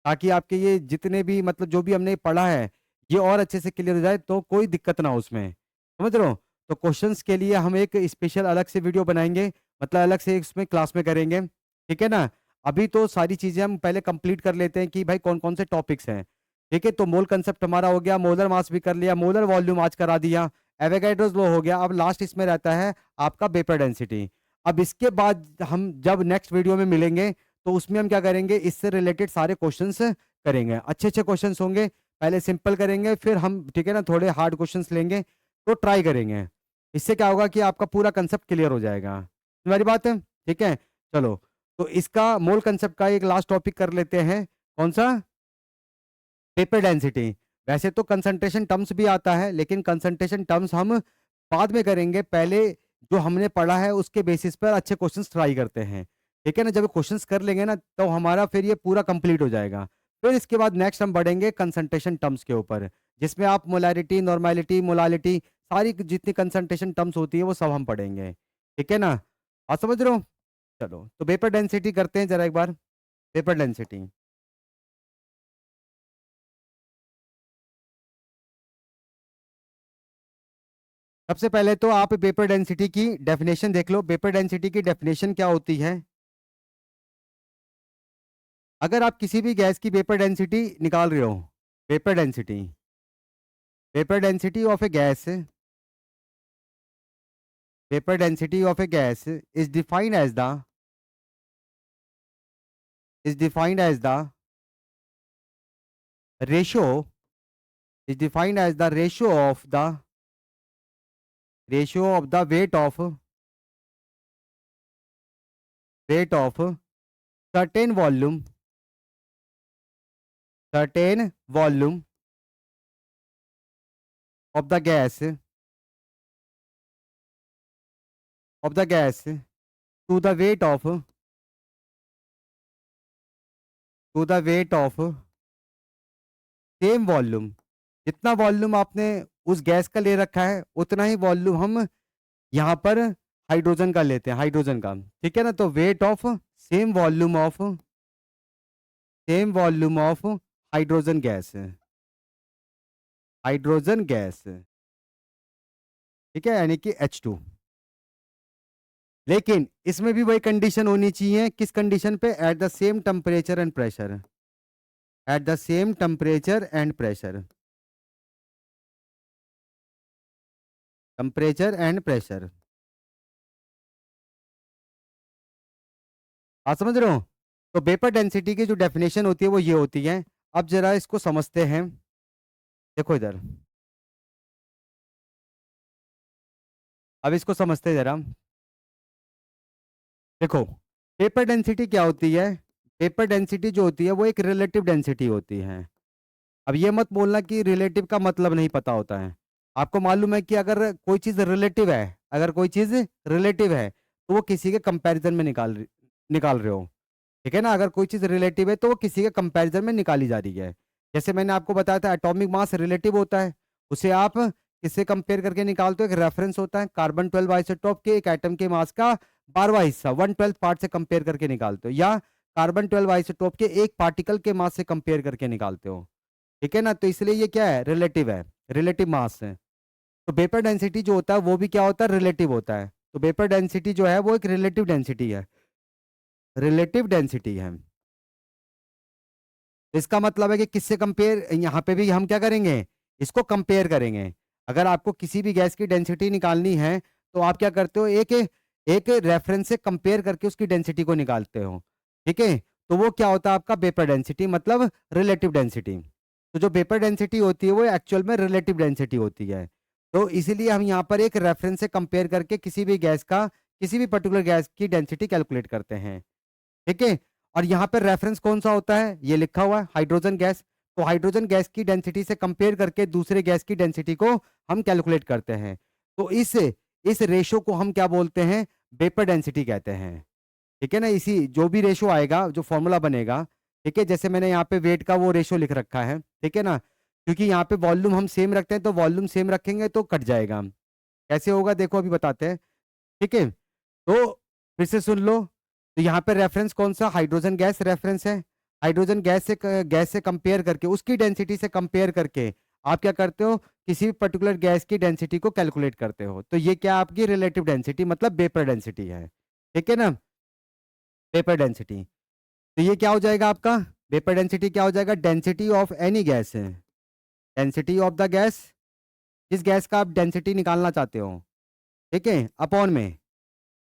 ताकि आपके ये जितने भी मतलब जो भी हमने पढ़ा है ये और अच्छे से क्लियर हो जाए, तो कोई दिक्कत ना हो उसमें। समझ रहे हो? तो क्वेश्चंस के लिए हम एक स्पेशल अलग से वीडियो बनाएंगे, मतलब अलग से इसमें क्लास में करेंगे। ठीक है ना? अभी तो सारी चीजें हम पहले कंप्लीट कर लेते हैं कि भाई कौन कौन से टॉपिक्स हैं। ठीक है, तो मोल कंसेप्ट हमारा हो गया, मोलर मास भी कर लिया, मोलर वॉल्यूम आज करा दिया, एवोगैड्रोस लॉ हो गया। अब लास्ट इसमें रहता है आपका वेपर डेंसिटी। अब इसके बाद हम जब नेक्स्ट वीडियो में मिलेंगे तो उसमें हम क्या करेंगे? इससे रिलेटेड सारे क्वेश्चंस करेंगे, अच्छे अच्छे क्वेश्चंस होंगे। पहले सिंपल करेंगे, फिर हम, ठीक है ना, थोड़े हार्ड क्वेश्चंस लेंगे, तो ट्राई करेंगे। इससे क्या होगा कि आपका पूरा कंसेप्ट क्लियर हो जाएगा। तुम्हारी बात है? ठीक है, चलो, तो इसका मोल कंसेप्ट का एक लास्ट टॉपिक कर लेते हैं। कौन सा? Paper density. वैसे तो कंसंट्रेशन टर्म्स भी आता है, लेकिन कंसंट्रेशन टर्म्स हम बाद में करेंगे, पहले जो हमने पढ़ा है उसके बेसिस पर अच्छे क्वेश्चंस ट्राई करते हैं। ठीक है ना? जब क्वेश्चंस कर लेंगे ना तो हमारा फिर ये पूरा कंप्लीट हो जाएगा। फिर इसके बाद नेक्स्ट हम बढ़ेंगे कंसंट्रेशन टर्म्स के ऊपर, जिसमें आप मोलैरिटी, नॉर्मेलिटी, मोलालिटी सारी जितनी कंसंट्रेशन टर्म्स होती है वो सब हम पढ़ेंगे। ठीक है ना? आप समझ रहे हो? चलो, तो वेपर डेंसिटी करते हैं जरा एक बार। Vapour density. सबसे पहले तो आप वेपर डेंसिटी की डेफिनेशन देख लो। वेपर डेंसिटी की डेफिनेशन क्या होती है? अगर आप किसी भी गैस की वेपर डेंसिटी निकाल रहे हो, vapour density, vapour density of a gas, vapour density of a gas is defined as the, is defined as the ratio, is defined as the ratio of the weight of certain volume, certain volume of the gas, of the gas to the weight of, to the weight of same volume. जितना वॉल्यूम आपने उस गैस का ले रखा है उतना ही वॉल्यूम हम यहाँ पर हाइड्रोजन का लेते हैं, हाइड्रोजन का। ठीक है ना? तो weight of same volume of, same volume of hydrogen gas, hydrogen gas. ठीक है, यानी कि H2। लेकिन इसमें भी वही कंडीशन होनी चाहिए। किस कंडीशन पे? At the same temperature and pressure, at the same temperature and pressure, temperature and pressure. आप समझ रहे हो? तो वेपर डेंसिटी की जो डेफिनेशन होती है वो ये होती है। अब जरा इसको समझते हैं। देखो इधर, अब इसको समझते हैं जरा। देखो, वेपर डेंसिटी क्या होती है? वेपर डेंसिटी जो होती है वो एक रिलेटिव डेंसिटी होती है। अब ये मत बोलना कि रिलेटिव का मतलब नहीं पता होता है। आपको मालूम है कि अगर कोई चीज़ रिलेटिव है, अगर कोई चीज़ रिलेटिव है तो वो किसी के कंपैरिजन में निकाल रहे हो। ठीक है ना? अगर कोई चीज़ रिलेटिव है तो वो किसी के कंपैरिजन में निकाली जा रही है। जैसे मैंने आपको बताया था एटॉमिक मास रिलेटिव होता है, उसे आप किससे कंपेयर करके निकालते हो? एक रेफरेंस होता है, कार्बन 12 आइसोटोप के एक एटम के मास का 12वां हिस्सा 1/12 पार्ट से कंपेयर करके निकालते हो, या कार्बन 12 आइसोटोप के एक पार्टिकल के मास से कंपेयर करके निकालते हो। ठीक है ना? तो इसलिए ये क्या है? रिलेटिव है, रिलेटिव मास है। तो वेपर डेंसिटी जो होता है वो भी क्या होता है? रिलेटिव होता है। तो वेपर डेंसिटी जो है वो एक रिलेटिव डेंसिटी है, रिलेटिव डेंसिटी है। इसका मतलब है कि किससे कंपेयर, यहाँ पे भी हम क्या करेंगे? इसको कंपेयर करेंगे। अगर आपको किसी भी गैस की डेंसिटी निकालनी है तो आप क्या करते हो? एक एक रेफरेंस से कंपेयर करके उसकी डेंसिटी को निकालते हो। ठीक है? तो वो क्या होता है आपका? वेपर डेंसिटी, मतलब रिलेटिव डेंसिटी। तो जो वेपर डेंसिटी होती है वो एक्चुअल में रिलेटिव डेंसिटी होती है। तो इसीलिए हम यहाँ पर एक रेफरेंस से कंपेयर करके किसी भी गैस का, किसी भी पर्टिकुलर गैस की डेंसिटी कैलकुलेट करते हैं। ठीक है? और यहाँ पर रेफरेंस कौन सा होता है? ये लिखा हुआ है हाइड्रोजन गैस। तो हाइड्रोजन गैस की डेंसिटी से कंपेयर करके दूसरे गैस की डेंसिटी को हम कैलकुलेट करते हैं। तो इस रेशो को हम क्या बोलते हैं? वेपर डेंसिटी कहते हैं। ठीक है ना? इसी जो भी रेशो आएगा, जो फॉर्मूला बनेगा, ठीक है, जैसे मैंने यहाँ पे वेट का वो रेशो लिख रखा है, ठीक है ना? क्योंकि यहाँ पे वॉल्यूम हम सेम रखते हैं तो वॉल्यूम सेम रखेंगे तो कट जाएगा। कैसे होगा देखो, अभी बताते हैं। ठीक है? तो फिर से सुन लो। तो यहाँ पे रेफरेंस कौन सा? हाइड्रोजन गैस रेफरेंस है। हाइड्रोजन गैस से कंपेयर करके, उसकी डेंसिटी से कंपेयर करके आप क्या करते हो? किसी भी पर्टिकुलर गैस की डेंसिटी को कैलकुलेट करते हो। तो ये क्या आपकी रिलेटिव डेंसिटी, मतलब वेपर डेंसिटी है। ठीक है ना? Vapour density. तो ये क्या हो जाएगा आपका? वेपर डेंसिटी क्या हो जाएगा? डेंसिटी ऑफ एनी गैस है, डेंसिटी ऑफ द गैस, जिस गैस का आप डेंसिटी निकालना चाहते हो, ठीक है, अपॉन में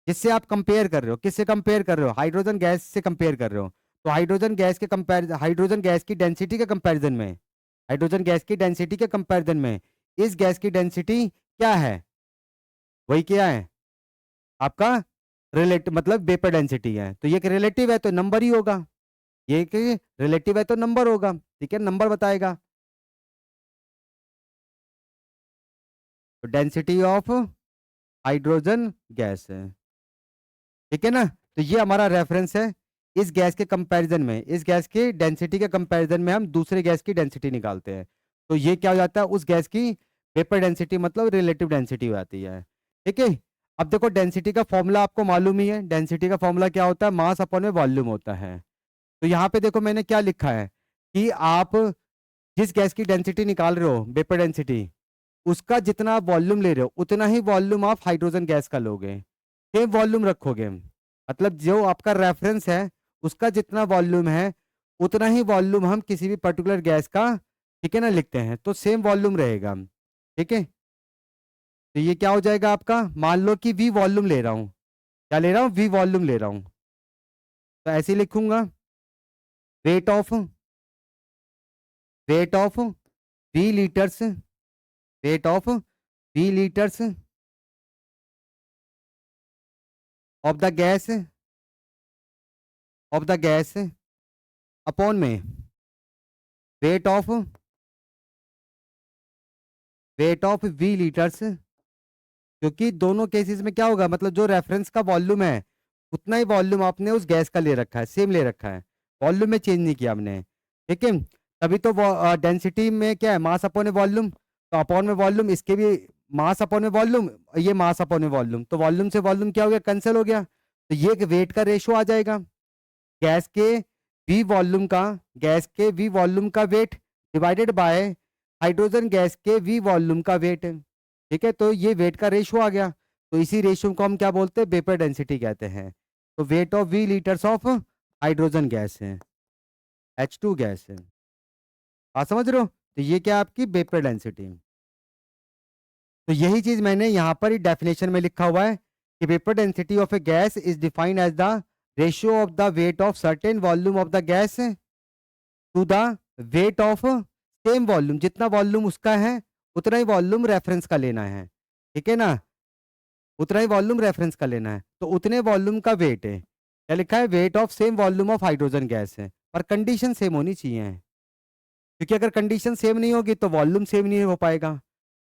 जिससे आप कंपेयर कर रहे हो। किससे कंपेयर कर रहे हो? हाइड्रोजन गैस से कंपेयर कर रहे हो। तो हाइड्रोजन गैस की डेंसिटी के कंपैरिजन में, हाइड्रोजन गैस की डेंसिटी के कंपैरिजन में इस गैस की डेंसिटी क्या है? वही क्या है आपका? रिलेटिव, मतलब वेपर डेंसिटी है। तो ये रिलेटिव है तो नंबर ही होगा। ये कि रिलेटिव है तो नंबर होगा। ठीक है, नंबर बताएगा। तो डेंसिटी ऑफ हाइड्रोजन गैस है। ठीक है ना? तो ये हमारा रेफरेंस है। इस गैस के कंपैरिजन में, इस गैस की डेंसिटी के कंपैरिजन में हम दूसरे गैस की डेंसिटी निकालते हैं। तो ये क्या हो जाता है, उस गैस की वेपर डेंसिटी मतलब रिलेटिव डेंसिटी हो जाती है। ठीक है। अब देखो डेंसिटी का फॉर्मूला आपको मालूम ही है, डेंसिटी का फॉर्मूला क्या होता है, मास अपॉन में वॉल्यूम होता है। तो यहाँ पे देखो मैंने क्या लिखा है कि आप जिस गैस की डेंसिटी निकाल रहे हो, वेपर डेंसिटी, उसका जितना आप वॉल्यूम ले रहे हो उतना ही वॉल्यूम आप हाइड्रोजन गैस का लोगे, सेम वॉल्यूम रखोगे। मतलब जो आपका रेफरेंस है उसका जितना वॉल्यूम है उतना ही वॉल्यूम हम किसी भी पर्टिकुलर गैस का, ठीक है ना, लिखते हैं, तो सेम वॉल्यूम रहेगा। ठीक है। तो ये क्या हो जाएगा आपका, मान लो कि वी वॉल्यूम ले रहा हूँ, क्या ले रहा हूँ, वी वॉल्यूम ले रहा हूँ, तो ऐसे ही लिखूंगा, weight of V litres, weight of V litres of the gas upon में वेट ऑफ वी लीटर्स, क्योंकि दोनों केसेस में क्या होगा, मतलब जो रेफरेंस का वॉल्यूम है उतना ही वॉल्यूम आपने उस गैस का ले रखा है, सेम ले रखा है, वॉल्यूम में चेंज नहीं किया हमने। ठीक है। तभी तो डेंसिटी में क्या है, मास अपॉन वॉल्यूम, तो अपॉन में वॉल्यूम, इसके भी मास अपॉन में वॉल्यूम, ये मास अपॉन में वॉल्यूम, तो वॉल्यूम से वॉल्यूम क्या हो गया, कैंसिल हो गया, तो ये वेट का रेशो आ जाएगा, गैस के वी वॉल्यूम का weight divided by hydrogen gas के वी वॉल्यूम का वेट। ठीक है। तो ये वेट का रेशो आ गया, तो इसी रेशो को हम क्या बोलते हैं, वेपर डेंसिटी कहते हैं। तो weight of V litres of hydrogen gas है, H2 गैस है। आप समझ रहे हो, तो ये क्या है आपकी वेपर डेंसिटी। तो यही चीज मैंने यहाँ पर ही डेफिनेशन में लिखा हुआ है कि vapour density of a gas is defined as the ratio of the weight of certain volume of the gas to the weight of same volume, जितना वॉल्यूम उसका है उतना ही वॉल्यूम रेफरेंस का लेना है। ठीक है ना, उतना ही वॉल्यूम रेफरेंस का लेना है, तो उतने वॉल्यूम का वेट है, क्या लिखा है, wait of same volume of hydrogen gas है, पर कंडीशन सेम होनी चाहिए, क्योंकि अगर कंडीशन सेम नहीं होगी तो वॉल्यूम सेम नहीं हो पाएगा।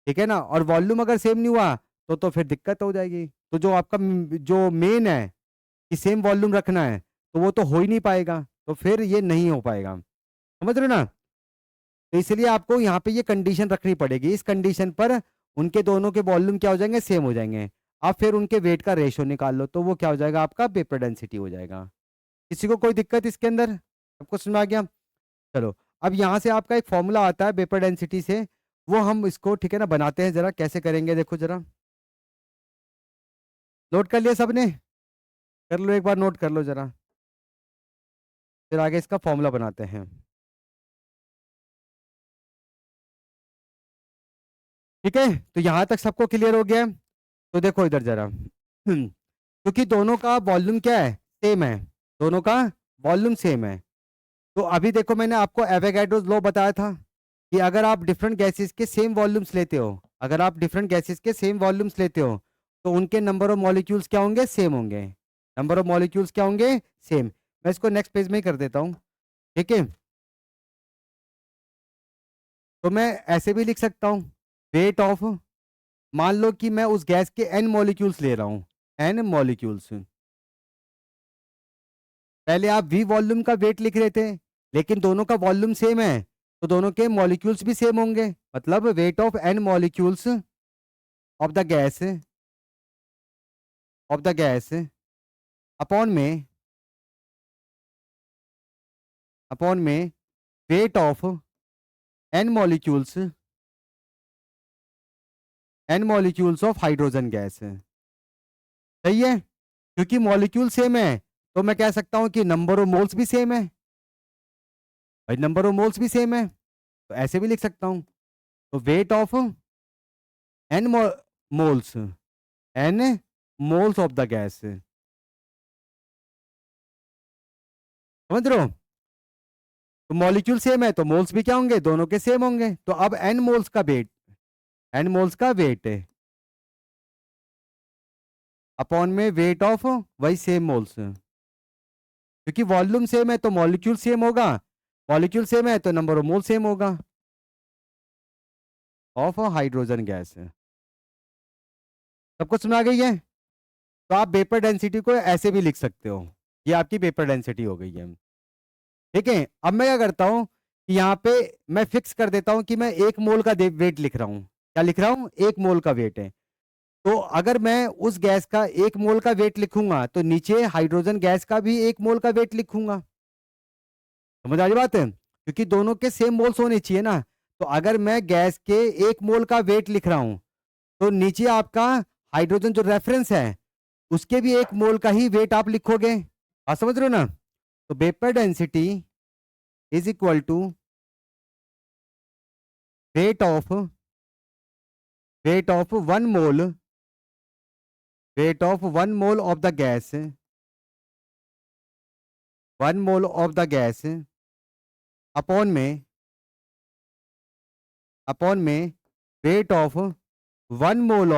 ठीक है ना, और वॉल्यूम अगर सेम नहीं हुआ तो फिर दिक्कत हो जाएगी। तो जो आपका जो मेन है कि सेम वॉल्यूम रखना है, तो वो तो हो ही नहीं पाएगा, तो फिर ये नहीं हो पाएगा। समझ रहे हो ना, तो इसलिए आपको यहाँ पे ये कंडीशन रखनी पड़ेगी, इस कंडीशन पर उनके दोनों के वॉल्यूम क्या हो जाएंगे, सेम हो जाएंगे। आप फिर उनके वेट का रेशो निकाल लो, तो वो क्या हो जाएगा, आपका वेपर डेंसिटी हो जाएगा। किसी को कोई दिक्कत इसके अंदर, सबको समझ में आ गया। चलो, अब यहाँ से आपका एक फॉर्मूला आता है वेपर डेंसिटी से, वो हम इसको, ठीक है ना, बनाते हैं, जरा कैसे करेंगे, देखो जरा, नोट कर लिया सबने, कर लो एक बार, नोट कर लो जरा, फिर आगे इसका फॉर्मूला बनाते हैं। ठीक है, तो यहाँ तक सबको क्लियर हो गया है? तो देखो इधर जरा, क्योंकि दोनों का वॉल्यूम क्या है, सेम है, दोनों का वॉल्यूम सेम है, तो अभी देखो मैंने आपको एवोगैड्रोस लॉ बताया था कि अगर आप डिफरेंट गैसेस के सेम वॉल्यूम्स लेते हो, अगर आप डिफरेंट गैसेस के सेम वॉल्यूम्स लेते हो, तो उनके नंबर ऑफ मॉलिक्यूल्स क्या होंगे, सेम होंगे, नंबर ऑफ मॉलिक्यूल्स क्या होंगे, सेम। मैं इसको नेक्स्ट पेज में ही कर देता हूँ। ठीक है, तो मैं ऐसे भी लिख सकता हूँ, वेट ऑफ, मान लो कि मैं उस गैस के n मॉलिक्यूल्स ले रहा हूँ, n मॉलिक्यूल्स, पहले आप वी वॉल्यूम का वेट लिख रहे थे, लेकिन दोनों का वॉल्यूम सेम है, तो दोनों के मॉलिक्यूल्स भी सेम होंगे, मतलब weight of n molecules of the gas, upon में weight of n molecules of hydrogen gas. सही है, क्योंकि मॉलिक्यूल सेम है, तो मैं कह सकता हूं कि नंबर ऑफ मोल्स भी सेम है, भाई नंबर ऑफ मोल्स भी सेम है, तो ऐसे भी लिख सकता हूं, तो weight of n moles, n moles of the gas, समझ रहे हो, तो मॉलिक्यूल सेम है तो मोल्स भी क्या होंगे, दोनों के सेम होंगे, तो अब n मोल्स का वेट है अपॉन में वेट ऑफ वही सेम मोल्स, क्योंकि वॉल्यूम सेम है तो मॉलिक्यूल सेम होगा, मॉलिक्यूल सेम है तो नंबर ऑफ मोल सेम होगा ऑफ हाइड्रोजन गैस। सबको समझ आ गई है? तो आप वेपर डेंसिटी को ऐसे भी लिख सकते हो, ये आपकी वेपर डेंसिटी हो गई है। ठीक है, अब मैं क्या करता हूं कि यहाँ पे मैं फिक्स कर देता हूँ कि मैं 1 मोल का वेट लिख रहा हूँ। क्या लिख रहा हूँ? 1 मोल का वेट है। तो अगर मैं उस गैस का 1 मोल का वेट लिखूँगा, तो नीचे हाइड्रोजन गैस का भी 1 मोल का वेट लिखूँगा। समझ आ रही बात है? क्योंकि दोनों के सेम मोल्स होने चाहिए ना। तो अगर मैं गैस के 1 मोल का वेट लिख रहा हूँ, तो नीचे आपका हाइड्रोजन जो रेफरेंस है, उसके भी 1 मोल का ही वेट आप लिखोगे। बात समझ रहे हो ना? तो vapour density is equal to weight of 1 mole of the gas 1 mole of the gas upon में weight of 1 mole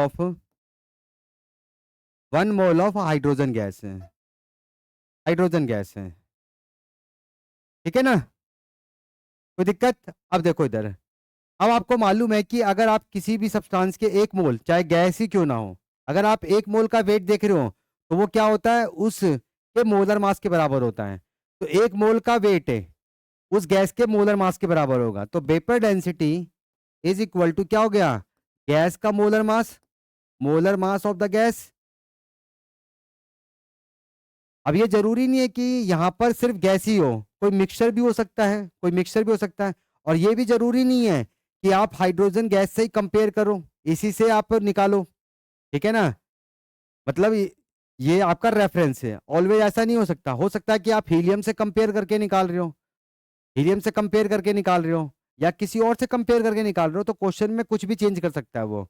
of hydrogen gas है। ठीक है ना? कोई दिक्कत? अब देखो इधर, अब आपको मालूम है कि अगर आप किसी भी सब्सटेंस के 1 मोल, चाहे गैस ही क्यों ना हो, अगर आप 1 मोल का वेट देख रहे हो, तो वो क्या होता है? उस के मोलर मास के बराबर होता है। तो 1 मोल का वेट है उस गैस के मोलर मास के बराबर होगा। तो vapour density is equal to क्या हो गया? गैस का molar mass of the gas. अब ये जरूरी नहीं है कि यहाँ पर सिर्फ गैस ही हो, कोई मिक्सचर भी हो सकता है, और ये भी जरूरी नहीं है कि आप हाइड्रोजन गैस से ही कंपेयर करो, इसी से आप निकालो। ठीक है ना? मतलब ये आपका रेफरेंस है, ऑलवेज ऐसा नहीं हो सकता है कि आप हीलियम से कंपेयर करके निकाल रहे हो, या किसी और से कंपेयर करके निकाल रहे हो, तो क्वेश्चन में कुछ भी चेंज कर सकता है वो।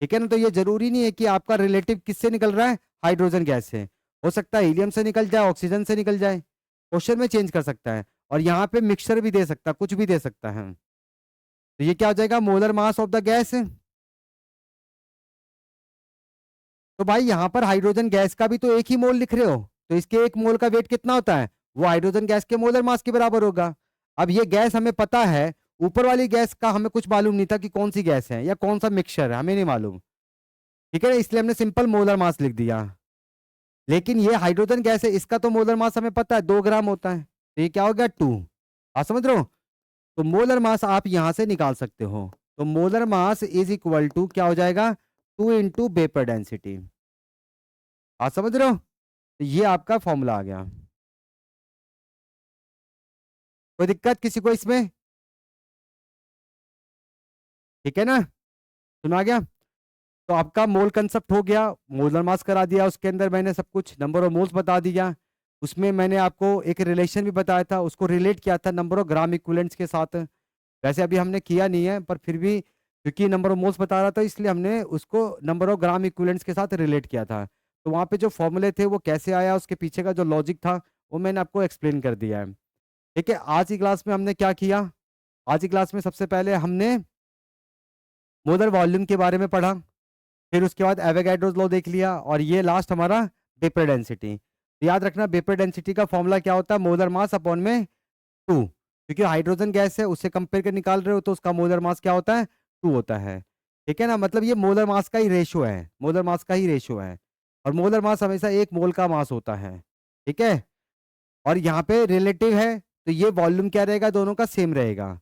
ठीक है ना? तो ये जरूरी नहीं है कि आपका रिलेटिव किससे निकल रहा है? हाइड्रोजन गैस से। हो सकता है हीलियम से निकल जाए, ऑक्सीजन से निकल जाए, क्वेश्चन में चेंज कर सकता है। और यहाँ पे मिक्सचर भी दे सकता है, कुछ भी दे सकता है। तो ये क्या हो जाएगा? Molar mass of the gas. तो भाई यहाँ पर हाइड्रोजन गैस का भी तो 1 ही मोल लिख रहे हो, तो इसके 1 मोल का वेट कितना होता है? वो हाइड्रोजन गैस के मोलर मास के बराबर होगा। अब ये गैस हमें पता है, ऊपर वाली गैस का हमें कुछ मालूम नहीं था कि कौन सी गैस है या कौन सा मिक्सचर है, हमें नहीं मालूम। ठीक है ना? इसलिए हमने सिंपल मोलर मास लिख दिया। लेकिन ये हाइड्रोजन गैस है, इसका तो मोलर मास हमें पता है 2 ग्राम होता है, तो ये क्या हो गया? 2। आप समझ रहे हो? तो मोलर मास आप यहां से निकाल सकते हो। तो molar mass is equal to क्या हो जाएगा? 2 इंटू वेपर डेंसिटी। आप समझ रहे हो? तो ये आपका फॉर्मूला आ गया। कोई दिक्कत किसी को इसमें? ठीक है ना? सुना गया? तो आपका मोल कंसेप्ट हो गया, मोलर मास करा दिया, उसके अंदर मैंने सब कुछ नंबर ऑफ मोल्स बता दिया। उसमें मैंने आपको एक रिलेशन भी बताया था, उसको रिलेट किया था नंबर ऑफ ग्राम इक्विवेलेंट्स के साथ। वैसे अभी हमने किया नहीं है, पर फिर भी क्योंकि नंबर ऑफ मोल्स बता रहा था, इसलिए हमने उसको नंबर ऑफ ग्राम इक्विवेलेंट्स के साथ रिलेट किया था। तो वहाँ पे जो फॉर्मूले थे वो कैसे आया, उसके पीछे का जो लॉजिक था वो मैंने आपको एक्सप्लेन कर दिया है। ठीक है? आज की क्लास में हमने क्या किया? आज की क्लास में सबसे पहले हमने मोलर वॉल्यूम के बारे में पढ़ा, फिर उसके बाद एवोगैड्रोस लॉ देख लिया, और ये लास्ट हमारा वेपर डेंसिटी। याद रखना वेपर डेंसिटी का फॉर्मूला क्या होता है? मोलर मास अपॉन में 2। क्योंकि हाइड्रोजन गैस है, उससे कंपेयर कर निकाल रहे हो, तो उसका मोलर मास क्या होता है? 2 होता है। ठीक है ना? मतलब ये मोलर मास का ही रेशियो है, और मोलर मास हमेशा 1 मोल का मास होता है। ठीक है? और यहाँ पे रिलेटिव है, तो ये वॉल्यूम क्या रहेगा? दोनों का सेम रहेगा,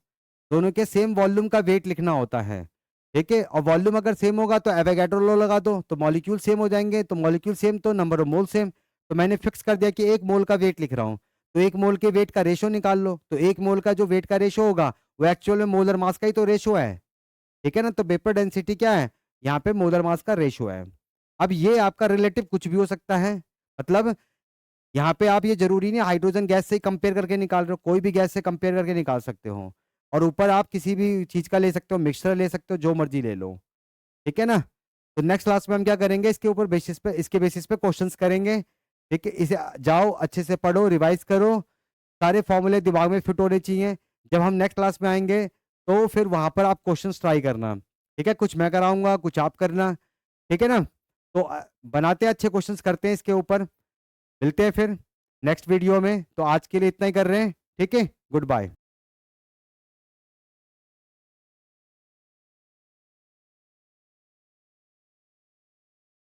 दोनों के सेम वॉल्यूम का वेट लिखना होता है। ठीक है? और वॉल्यूम अगर सेम होगा तो एवोगैड्रो लॉ लगा दो, तो मॉलिक्यूल सेम हो जाएंगे, तो मॉलिक्यूल सेम तो नंबर ऑफ मोल सेम। तो मैंने फिक्स कर दिया कि 1 मोल का वेट लिख रहा हूँ, तो 1 मोल के वेट का रेशो निकाल लो। तो 1 मोल का जो वेट का रेशो होगा वो एक्चुअल में मोलर मास का ही तो रेशो है। ठीक है ना? तो वेपर डेंसिटी क्या है? यहाँ पे मोलर मास का रेशो है। अब ये आपका रिलेटिव कुछ भी हो सकता है, मतलब यहाँ पे आप ये जरूरी नहीं हाइड्रोजन गैस से ही कंपेयर करके निकाल रहे हो, कोई भी गैस से कंपेयर करके निकाल सकते हो। और ऊपर आप किसी भी चीज का ले सकते हो, मिक्सचर ले सकते हो, जो मर्जी ले लो। ठीक है ना? तो नेक्स्ट क्लास में हम क्या करेंगे? इसके बेसिस पे क्वेश्चंस करेंगे। ठीक है? इसे जाओ अच्छे से पढ़ो, रिवाइज करो, सारे फॉर्मूले दिमाग में फिट होने चाहिए। जब हम नेक्स्ट क्लास में आएंगे तो फिर वहां पर आप क्वेश्चंस ट्राई करना। ठीक है? कुछ मैं कराऊंगा, कुछ आप करना। ठीक है ना? तो बनाते हैं अच्छे क्वेश्चंस, करते हैं इसके ऊपर। मिलते हैं फिर नेक्स्ट वीडियो में। तो आज के लिए इतना ही कर रहे हैं। ठीक है? Good bye.